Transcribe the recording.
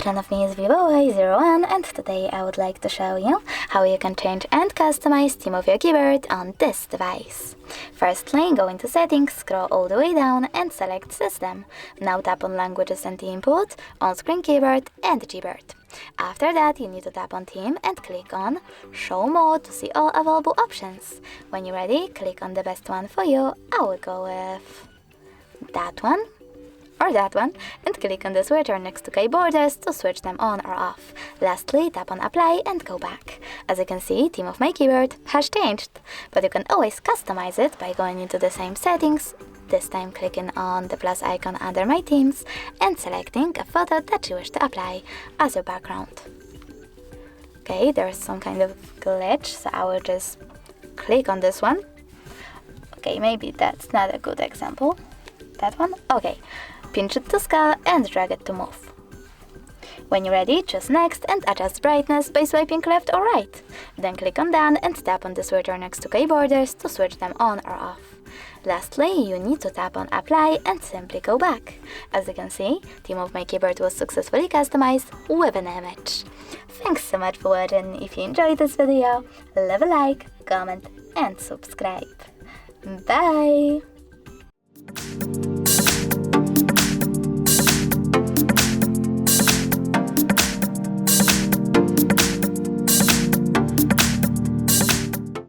everyone, of me is VIVO Y01, and today I would like to show you how you can change and customize theme of your keyboard on this device. Firstly, go into settings, scroll all the way down and select system. Now tap on languages and the input, on-screen keyboard and Gboard. After that, you need to tap on theme and click on show more to see all available options. When you're ready, click on the best one for you. I will go with that one or that one, and click on the switcher next to keyboarders to switch them on or off. Lastly, tap on apply and go back. As you can see, theme of my keyboard has changed, but you can always customize it by going into the same settings, this time clicking on the plus icon under my themes and selecting a photo that you wish to apply as your background. Okay, there's some kind of glitch, so I will just click on this one. Okay, maybe that's not a good example. That one? Okay. Pinch it to scale and drag it to move. When you're ready, choose next and adjust brightness by swiping left or right. Then click on done and tap on the switcher next to keyboarders to switch them on or off. Lastly, you need to tap on apply and simply go back. As you can see, theme of my keyboard was successfully customized with an image. Thanks so much for watching. If you enjoyed this video, leave a like, comment and subscribe. Bye!